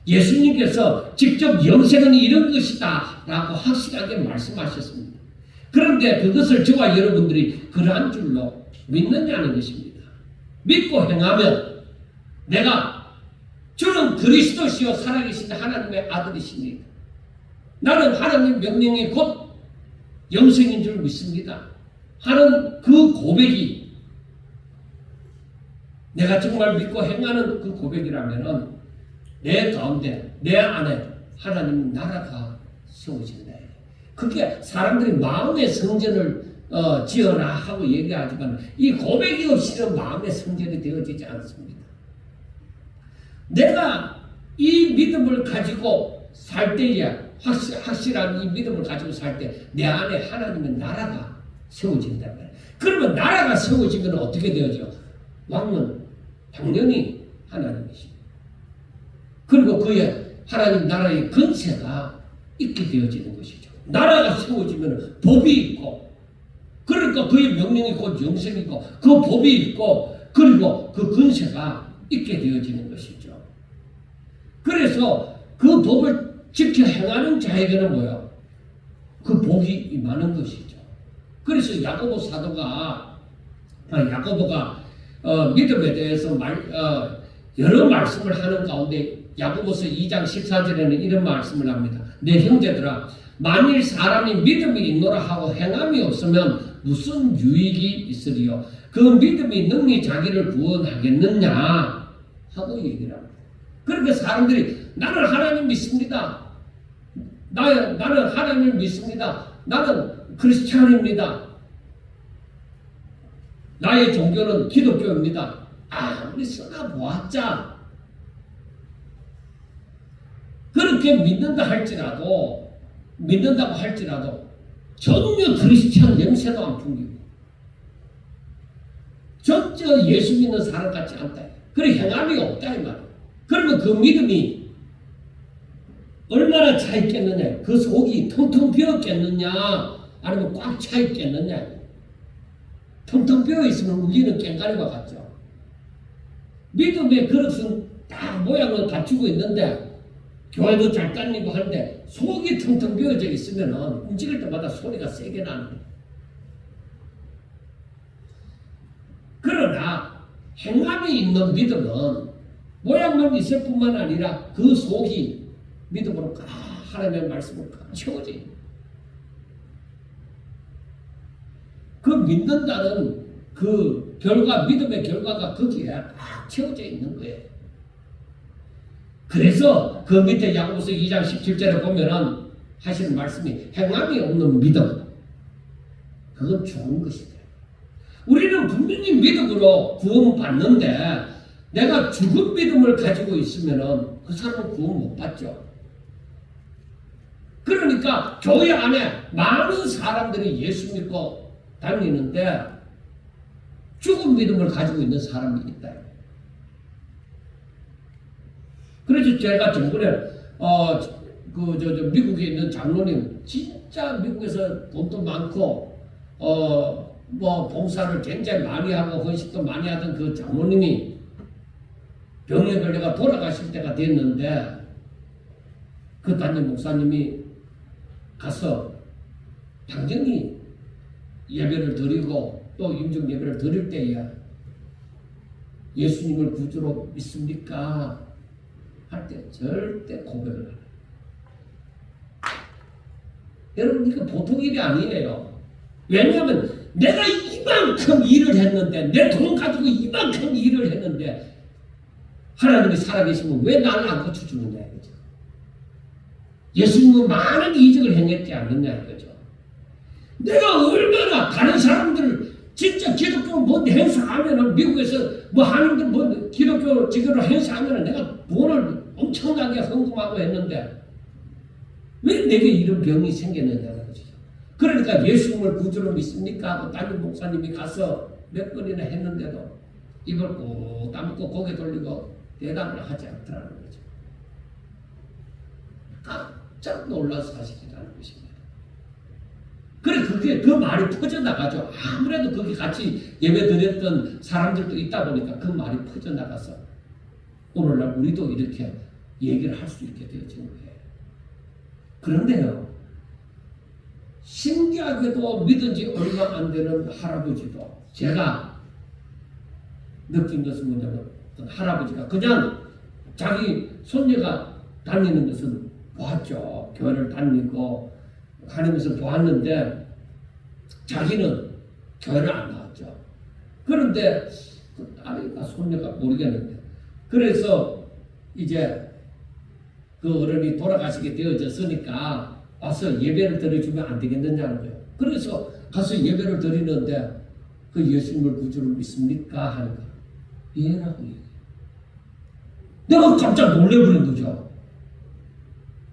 예수님께서 직접 영생은 이런 것이다 라고 확실하게 말씀하셨습니다. 그런데 그것을 저와 여러분들이 그러한 줄로 믿느냐는 것입니다. 믿고 행하면 내가 주는 그리스도시요 살아계신 하나님의 아들이십니다. 나는 하나님 명령이 곧 영생인 줄 믿습니다. 하는 그 고백이 내가 정말 믿고 행하는 그 고백이라면은 내 가운데, 내 안에 하나님 나라가 세워진다. 그게 사람들이 마음의 성전을 지어라 하고 얘기하지만 이 고백이 없이는 마음의 성전이 되어지지 않습니다. 내가 이 믿음을 가지고 살 때에 확실한 이 믿음을 가지고 살 때 내 안에 하나님의 나라가 세워진다 말이에요. 그러면 나라가 세워지면 어떻게 되어져? 왕은 당연히 하나님이십니다. 그리고 그의 하나님 나라의 권세가 있게 되어지는 것이죠. 나라가 세워지면 법이 있고, 그러니까 그의 명령이 곧 영생이고, 그 법이 있고, 그리고 그 권세가 있게 되어지는 것이죠. 그래서 그 법을 지켜 행하는 자에게는 뭐예요? 그 복이 임하는 것이죠. 그래서 야고보 사도가 야고보가 믿음에 대해서 여러 말씀을 하는 가운데 야고보서 2장 14절에는 이런 말씀을 합니다. 내 형제들아, 만일 사람이 믿음이 있노라 하고 행함이 없으면 무슨 유익이 있으리요? 그 믿음이 능히 자기를 구원하겠느냐 하고 얘기를 합니다. 그러니까 사람들이 나는 하나님 믿습니다. 나는 하나님을 믿습니다. 나는 크리스찬입니다. 나의 종교는 기독교입니다. 아무리 써나보았자 그렇게 믿는다고 할지라도 전혀 크리스찬 냄새도 안 풍기고 전혀 예수 믿는 사람 같지 않다. 그래 행함이 없다 이 말이야. 그러면 그 믿음이 얼마나 차 있겠느냐, 그 속이 텅텅 비었겠느냐, 아니면 꽉 차 있겠느냐. 텅텅 비어 있으면 울리는 깽가리와 같죠. 믿음의 그릇은 다 모양을 갖추고 있는데 교회도 잘 다니고 하는데 속이 텅텅 비어져 있으면 움직일 때마다 소리가 세게 나는 거예요. 그러나 행함이 있는 믿음은 모양만 있을 뿐만 아니라 그 속이 믿음으로 하나님의 말씀을 채워져 있는 거예요. 그 믿는다는 그 결과, 믿음의 결과가 거기에 딱 채워져 있는 거예요. 그래서 그 밑에 야고보서 2장 17절에 보면은 하시는 말씀이 행함이 없는 믿음, 그건 좋은 것이다. 우리는 분명히 믿음으로 구원받는데 내가 죽은 믿음을 가지고 있으면은 그 사람은 구원 못 받죠. 그러니까 교회 안에 많은 사람들이 예수 믿고 다니는데 죽은 믿음을 가지고 있는 사람이 있다. 그래서 제가 전번에 미국에 있는 장로님, 진짜 미국에서 돈도 많고 봉사를 굉장히 많이 하고 헌신도 많이 하던 그 장로님이 병에 걸려가 돌아가실 때가 됐는데 그 담임 목사님이 가서 당연히 예배를 드리고 또 임종 예배를 드릴 때에 예수님을 구주로 믿습니까? 할 때 절대 고백을 안 해요. 여러분 이거 보통 일이 아니에요. 왜냐하면 내가 이만큼 일을 했는데 내 돈 가지고 이만큼 일을 했는데 하나님이 살아계시면 왜 나를 안 고쳐주느냐 이거죠. 예수님은 많은 이적을 행했지 않느냐 이거죠. 내가 얼마나 다른 사람들 진짜 기독교 뭐 행사하면은 미국에서 뭐 하는데 뭐 기독교 지교를 행사하면은 내가 돈을 엄청나게 헌금하고 했는데 왜 내게 이런 병이 생겼느냐 그러죠. 그러니까 예수님을 구주로 믿습니까? 하고 담임 목사님이 가서 몇 번이나 했는데도 입을 꼭 다물고 고개 돌리고 대답을 하지 않더라는 거죠. 깜짝 놀라서 하시기라는 것입니다. 그래 그게 그 말이 퍼져나가죠. 아무래도 거기 같이 예배 드렸던 사람들도 있다 보니까 그 말이 퍼져나가서 오늘날 우리도 이렇게 얘기를 할 수 있게 되어진 거예요. 그런데요, 신기하게도 믿은 지 얼마 안 되는 할아버지도 제가 느낀 것은 뭐냐면 어떤 할아버지가 그냥 자기 손녀가 다니는 것은 보았죠. 교회를 다니고 하는 것을 보았는데 자기는 교회를 안 나왔죠. 그런데 그 딸이가 손녀가 모르겠는데 그래서 이제 그 어른이 돌아가시게 되어졌으니까 와서 예배를 드려주면 안 되겠느냐는 거예요. 그래서 가서 예배를 드리는데 그 예수님을 구주로 믿습니까? 하는 거예요. 예라고 얘기해요. 내가 깜짝 놀래버린 거죠.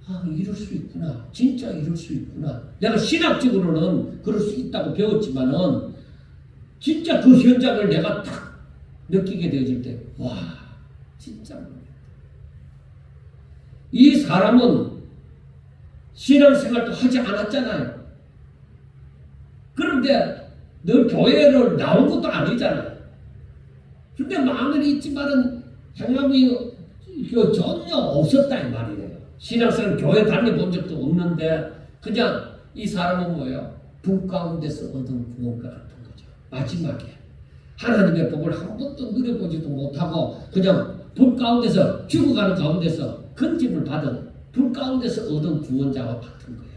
아, 이럴 수 있구나. 진짜 이럴 수 있구나. 내가 신학적으로는 그럴 수 있다고 배웠지만은 진짜 그 현장을 내가 딱 느끼게 되어질 때, 와, 진짜 모르겠다. 이 사람은 신앙생활도 하지 않았잖아요. 그런데 늘 교회를 나온 것도 아니잖아요. 근데 마음에 있지만은 행함이 전혀 없었다 이 말이에요. 신앙생활 교회 다녀본 적도 없는데 그냥 이 사람은 뭐예요? 불 가운데서 얻은 구원과 같은 거죠. 마지막에 하나님의 복을 한 번도 누려보지도 못하고 그냥 불 가운데서 죽어가는 가운데서 건짐을 받은 불 가운데서 얻은 구원자와 같은 거예요.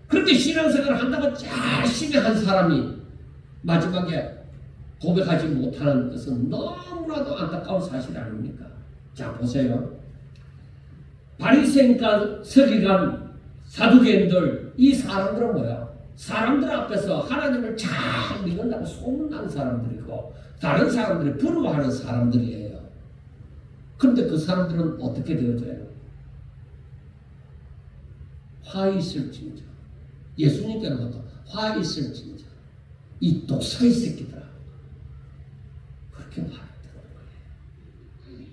그렇게 신앙생활을 한다고 열심히 한 사람이 마지막에 고백하지 못하는 것은 너무나도 안타까운 사실 아닙니까? 자, 보세요. 바리새인과 서기관, 사두개인들, 이 사람들은 뭐야? 사람들 앞에서 하나님을 잘 믿는다고 소문난 사람들이고 다른 사람들이 부러워하는 사람들이에요. 그런데 그 사람들은 어떻게 되어져요? 화 있을진저. 예수님께로부터 화 있을진저. 이 독사의 새끼들아. 그렇게 말했다는 거예요.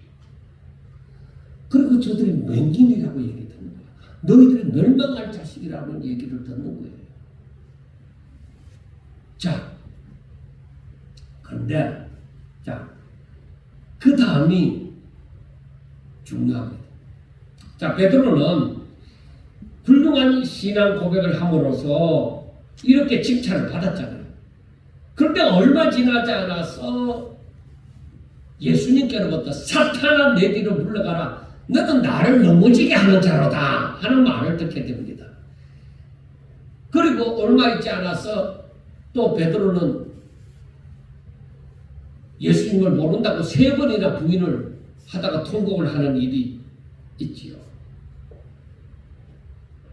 그리고 저들이 맹인이라고 얘기 듣는 거예요. 너희들이 멸망할 자식이라는 얘기를 듣는 거예요. 자, 그런데 자, 그 다음이 중요합니다. 자, 베드로는 훌륭한 신앙 고백을 함으로써 이렇게 칭찬을 받았잖아요. 그런데 얼마 지나지 않아서 예수님께로부터 사탄아 내 뒤로 물러가라. 너는 나를 넘어지게 하는 자로다 하는 말을 듣게 됩니다. 그리고 얼마 있지 않아서 또 베드로는 예수님을 모른다고 3번이나 부인을 하다가 통곡을 하는 일이 있지요.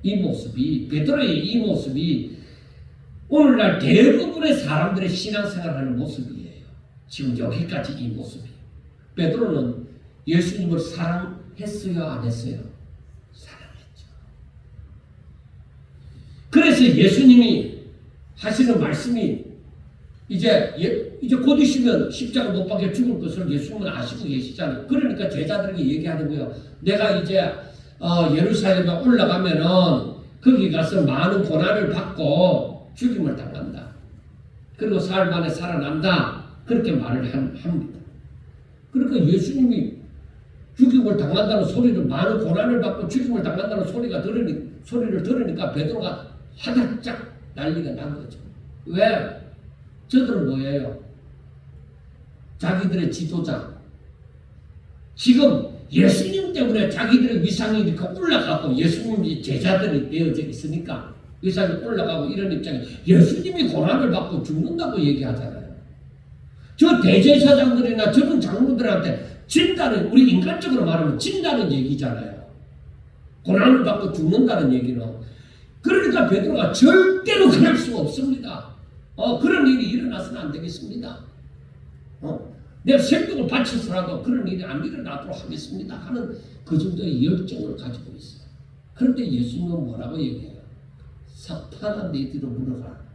이 모습이 베드로의 이 모습이 오늘날 대부분의 사람들의 신앙생활하는 모습이에요. 지금 여기까지 이 모습이. 베드로는 예수님을 사랑했어요, 안 했어요? 사랑했죠. 그래서 예수님이 하시는 말씀이 이제 곧 있으면 십자가 못 박혀 죽을 것을 예수님은 아시고 계시잖아요. 그러니까 제자들에게 얘기하는 거예요. 내가 이제 예루살렘에 올라가면은 거기 가서 많은 고난을 받고 죽임을 당한다. 그리고 사흘 만에 살아난다. 그렇게 말을 합니다. 그러니까 예수님이 죽임을 당한다는 소리를 많은 고난을 받고 죽임을 당한다는 소리를 들으니까 베드로가 화들짝 난리가 난 거죠. 왜? 저들은 뭐예요? 자기들의 지도자. 지금 예수님 때문에 자기들의 위상이 이렇게 올라가고 예수님이 제자들이 되어져 있으니까 위상이 올라가고 이런 입장에 예수님이 고난을 받고 죽는다고 얘기하잖아요. 저 대제사장들이나 저런 장로들한테 진다는, 우리 인간적으로 말하면 진다는 얘기잖아요. 고난을 받고 죽는다는 얘기는. 그러니까 베드로가 절대로 그럴 수 없습니다. 그런 일이 일어나서는 안 되겠습니다. 내가 생명을 바쳐서라도 그런 일이 안 일어나도록 하겠습니다 하는 그 정도의 열정을 가지고 있어요. 그런데 예수님은 뭐라고 얘기해요? 사탄아 내 뒤로 물러가라.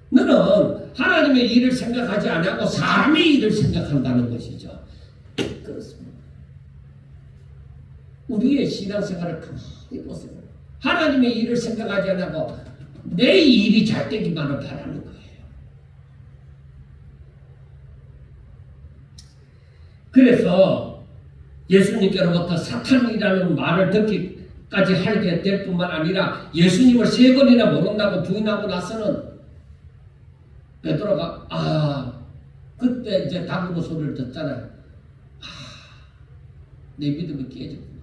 너는 하나님의 일을 생각하지 않고 사람의 일을 생각한다는 것이죠. 그렇습니다. 우리의 신앙생활을 가만히 보세요. 하나님의 일을 생각하지 않고 내 일이 잘 되기만을 바라는 거예요. 그래서 예수님께로부터 사탄이라는 말을 듣기까지 하게 될 뿐만 아니라 예수님을 3번이나 모른다고 부인하고 나서는 베드로가 그때 이제 다그고 소리를 듣잖아요. 내 믿음이 깨졌구나.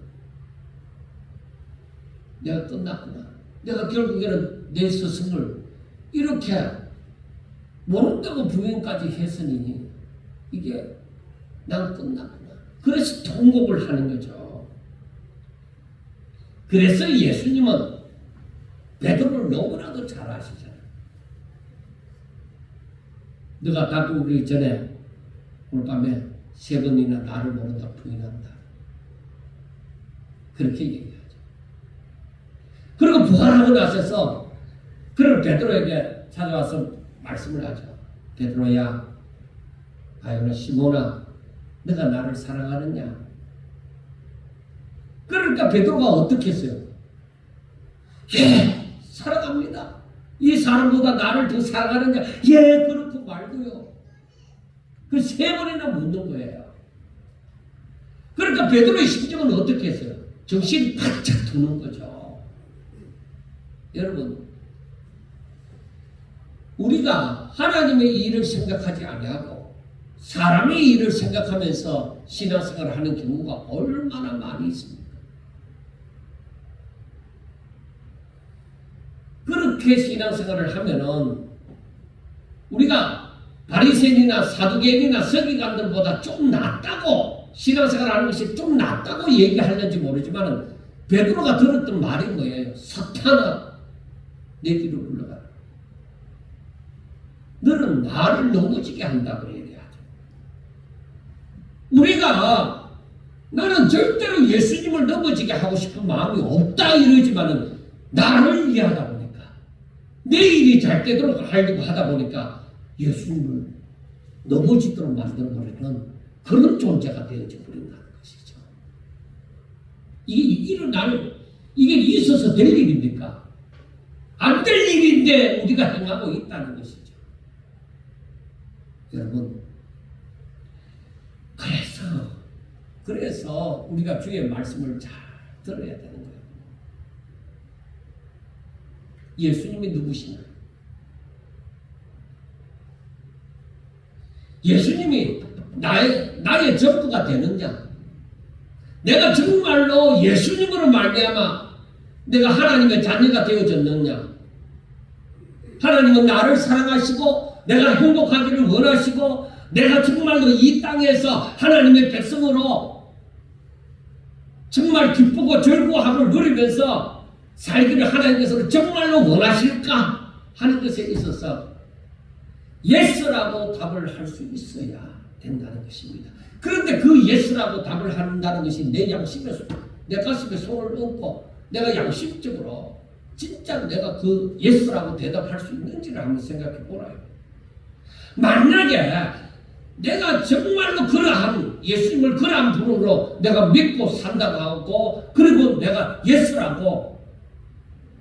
내가 끝났구나. 내가 결국에는 내 스승을 이렇게 모른다고 부인까지 했으니 이게 난 끝났구나. 그래서 통곡을 하는 거죠. 그래서 예수님은 베드로를 너무나도 잘 아시잖아요. 너가 다가오기 전에 오늘 밤에 3번이나 나를 모른다 부인한다. 그렇게 얘기하죠. 그리고 부활하고 나서서 그럼 베드로에게 찾아와서 말씀을 하죠. 베드로야, 바요나 시몬아, 너가 나를 사랑하느냐? 그러니까 베드로가 어떻게 했어요? 예, 사랑합니다. 이 사람보다 나를 더 사랑하느냐? 예, 그렇고 말고요. 그 3번이나 묻는 거예요. 그러니까 베드로의 심정은 어떻게 했어요? 정신이 바짝 드는 거죠. 여러분, 우리가 하나님의 일을 생각하지 아니하고 사람의 일을 생각하면서 신앙생활을 하는 경우가 얼마나 많이 있습니까? 그렇게 신앙생활을 하면은 우리가 바리새인이나 사두개인이나 서기관들보다 좀 낫다고 신앙생활하는 것이 좀 낫다고 얘기하는지 모르지만 베드로가 들었던 말이 뭐예요? 사탄아, 내 뒤로 물러가라. 너는 나를 넘어지게 한다고 얘기하죠. 우리가 나는 절대로 예수님을 넘어지게 하고 싶은 마음이 없다 이러지만은 나를 위하다 보니까 내 일이 잘 되도록 하려고 하다 보니까 예수님을 넘어지도록 만들어버리는 그런 존재가 되어져 버린다는 것이죠. 이게 있어서 될 일입니까? 안 될 일인데 우리가 행하고 있다는 것이죠. 여러분, 그래서 우리가 주의 말씀을 잘 들어야 되는 거예요. 예수님이 누구시냐? 예수님이 나의 전부가 되느냐? 내가 정말로 예수님으로 말미암아 내가 하나님의 자녀가 되어졌느냐? 하나님은 나를 사랑하시고 내가 행복하기를 원하시고 내가 정말로 이 땅에서 하나님의 백성으로 정말 기쁘고 즐거움을 누리면서 살기를 하나님께서 정말로 원하실까 하는 것에 있어서 예스라고 답을 할 수 있어야 된다는 것입니다. 그런데 그 예스라고 답을 한다는 것이 내 양심에서 내 가슴에 손을 얹고 내가 양심적으로 진짜 내가 그 예스라고 대답할 수 있는지를 한번 생각해 보라요. 만약에 내가 정말로 그러한 예수님을 그러한 분으로 내가 믿고 산다고 하고 그리고 내가 예스라고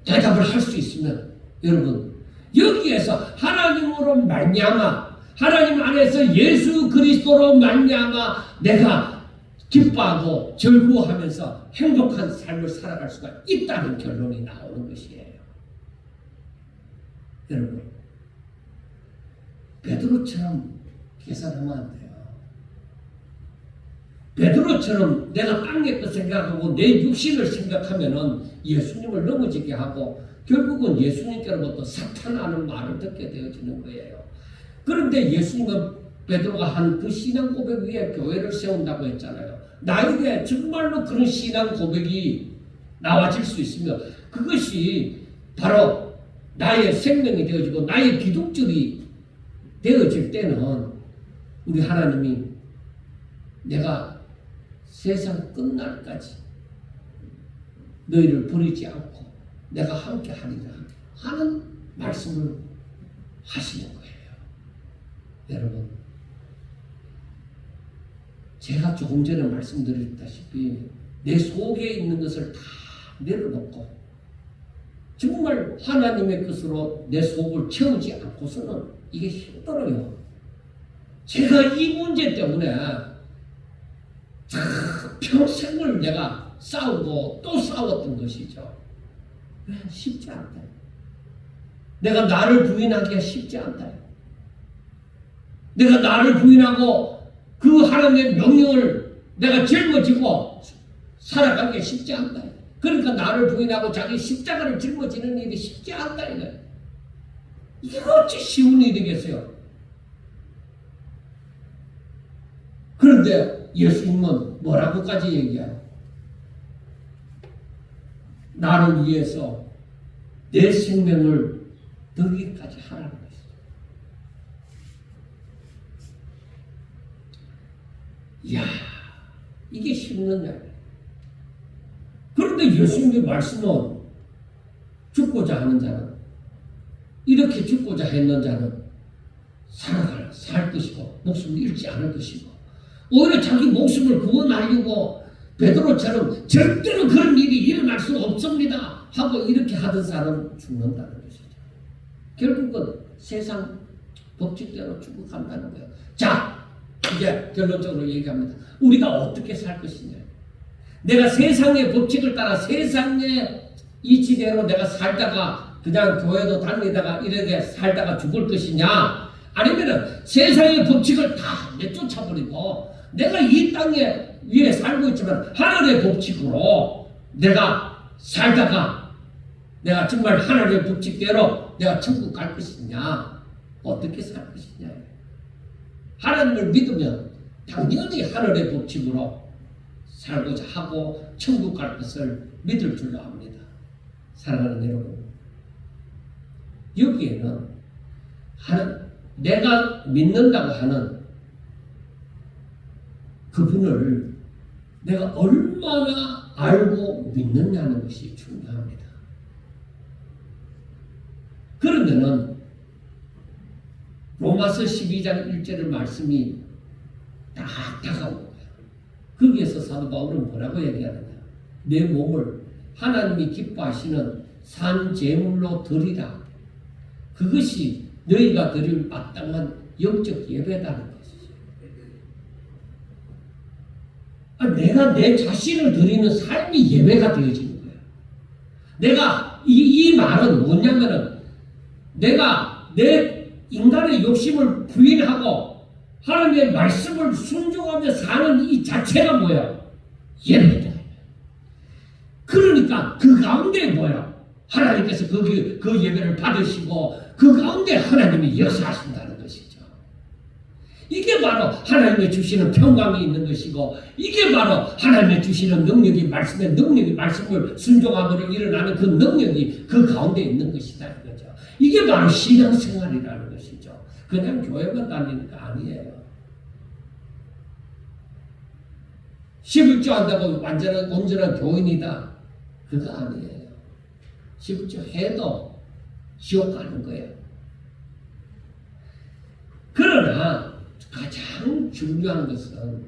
대답을 할 수 있으면 여러분 여기에서 하나님으로 말미암아 하나님 안에서 예수 그리스도로 말미암아 내가 기뻐하고 즐거워하면서 행복한 삶을 살아갈 수가 있다는 결론이 나오는 것이에요. 여러분, 베드로처럼 계산하면 안 돼요. 베드로처럼 내가 땅의 것 생각하고 내 육신을 생각하면은 예수님을 넘어지게 하고 결국은 예수님께로부터 사탄하는 말을 듣게 되어지는 거예요. 그런데 예수님은 베드로가 한 그 신앙 고백 위에 교회를 세운다고 했잖아요. 나에게 정말로 그런 신앙 고백이 나와질 수 있으며 그것이 바로 나의 생명이 되어지고 나의 기독절이 되어질 때는 우리 하나님이 내가 세상 끝날까지 너희를 버리지 않고 내가 함께 하리라 하는 말씀을 하시는 거예요. 여러분, 제가 조금 전에 말씀드렸다시피 내 속에 있는 것을 다 내려놓고 정말 하나님의 것으로 내 속을 채우지 않고서는 이게 힘들어요. 제가 이 문제 때문에 평생을 내가 싸우고 또 싸웠던 것이죠. 쉽지 않다. 내가 나를 부인하기가 쉽지 않다. 내가 나를 부인하고 그 하나님의 명령을 내가 짊어지고 살아가기가 쉽지 않다. 그러니까 나를 부인하고 자기 십자가를 짊어지는 일이 쉽지 않다. 이게 어찌 쉬운 일이겠어요. 그런데 예수님은 뭐라고까지 얘기해요? 나를 위해서 내 생명을 드리기까지 하라는 것이죠. 이야, 이게 쉽느냐. 그런데 예수님의 말씀은 죽고자 하는 자는, 이렇게 죽고자 했는 자는 살 것이고 목숨을 잃지 않을 것이고, 오히려 자기 목숨을 구원하려고 베드로처럼 절대로 그런 일이 일어날 수 없습니다 하고 이렇게 하던 사람은 죽는다는 것이죠. 결국은 세상 법칙대로 죽어간다는 거예요. 자, 이제 결론적으로 얘기합니다. 우리가 어떻게 살 것이냐. 내가 세상의 법칙을 따라 세상의 이치대로 내가 살다가 그냥 교회도 다니다가 이렇게 살다가 죽을 것이냐, 아니면은 세상의 법칙을 다 내쫓아버리고 내가 이 땅에 위에 살고 있지만 하늘의 법칙으로 내가 살다가 내가 정말 하늘의 법칙대로 내가 천국 갈 것이냐, 어떻게 살 것이냐. 하나님을 믿으면 당연히 하늘의 법칙으로 살고자 하고 천국 갈 것을 믿을 줄로 압니다. 사랑하는 여러분, 여기에는 내가 믿는다고 하는 그분을 내가 얼마나 알고 믿느냐는 것이 중요합니다. 그러면은 로마서 12장 1절의 말씀이 딱 다가오는 거예요. 거기에서 사도 바울은 뭐라고 얘기하느냐. 내 몸을 하나님이 기뻐하시는 산 제물로 드리라. 그것이 너희가 드릴 마땅한 영적 예배다는 것이죠. 내가 내 자신을 드리는 삶이 예배가 되어지는 거예요. 내가 이 말은 뭐냐면은 내가 내 인간의 욕심을 부인하고 하나님의 말씀을 순종하며 사는 이 자체가 뭐야? 예배다. 그러니까 그 가운데 뭐야? 하나님께서 그 예배를 받으시고 그 가운데 하나님이 역사하신다는 것이죠. 이게 바로 하나님의 주시는 평강이 있는 것이고, 이게 바로 하나님의 주시는 능력이, 말씀의 능력이, 말씀을 순종함으로 일어나는 그 능력이 그 가운데 있는 것이다 이거죠. 이게 바로 신앙생활이라는 것이죠. 그냥 교회만 다니는 거 아니에요. 11조 한다고 완전한 온전한 교인이다, 그거 아니에요. 11조 해도 지옥 가는 거예요. 그러나 가장 중요한 것은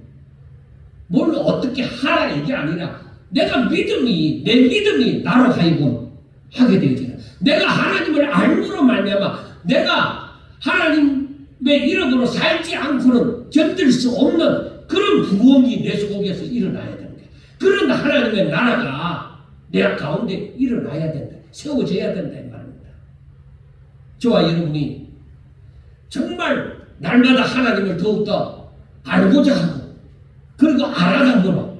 뭘 어떻게 하라 이게 아니라 내 믿음이 나로 하여금 하게 되어지는, 내가 하나님을 알므로 말미암아 내가 하나님의 이름으로 살지 않고는 견딜 수 없는 그런 부흥이 내 속에서 일어나야 되는 거예요. 그런 하나님의 나라가 내 가운데 일어나야 된다, 세워져야 된다 이 말입니다. 저와 여러분이 정말 날마다 하나님을 더욱더 알고자 하고, 그리고 알아가므로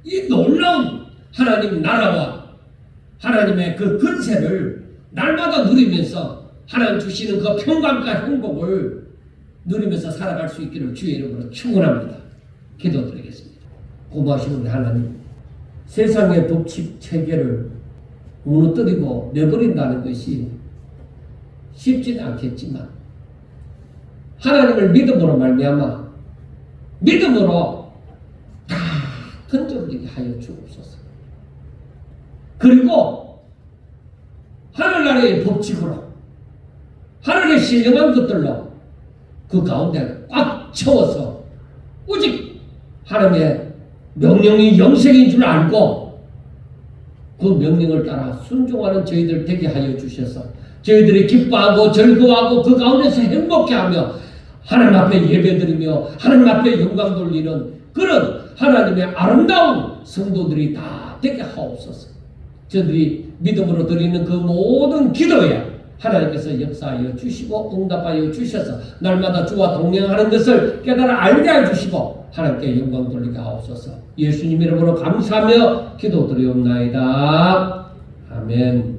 이 놀라운 하나님 나라와 하나님의 그 권세를 날마다 누리면서 하나님 주시는 그 평강과 행복을 누리면서 살아갈 수 있기를 주의 이름으로 축원합니다. 기도드리겠습니다. 고마우신 우리 하나님, 세상의 법칙 체계를 무너뜨리고 내버린다는 것이 쉽지는 않겠지만 하나님을 믿음으로 말미암아 믿음으로 다 던져버리게 하여 주옵소서. 그리고 하늘나라의 법칙으로 하늘의 신령한 것들로 그 가운데 꽉 채워서 오직 하나님의 명령이 영생인 줄 알고 그 명령을 따라 순종하는 저희들 되게 하여 주셔서 저희들이 기뻐하고 즐거워하고 그 가운데서 행복해하며 하나님 앞에 예배드리며 하나님 앞에 영광 돌리는 그런 하나님의 아름다운 성도들이 다 되게 하옵소서. 저들이 믿음으로 드리는 그 모든 기도에 하나님께서 역사하여 주시고 응답하여 주셔서 날마다 주와 동행하는 것을 깨달아 알게 해주시고 하나님께 영광 돌리게 하옵소서. 예수님 이름으로 감사하며 기도드리옵나이다. 아멘.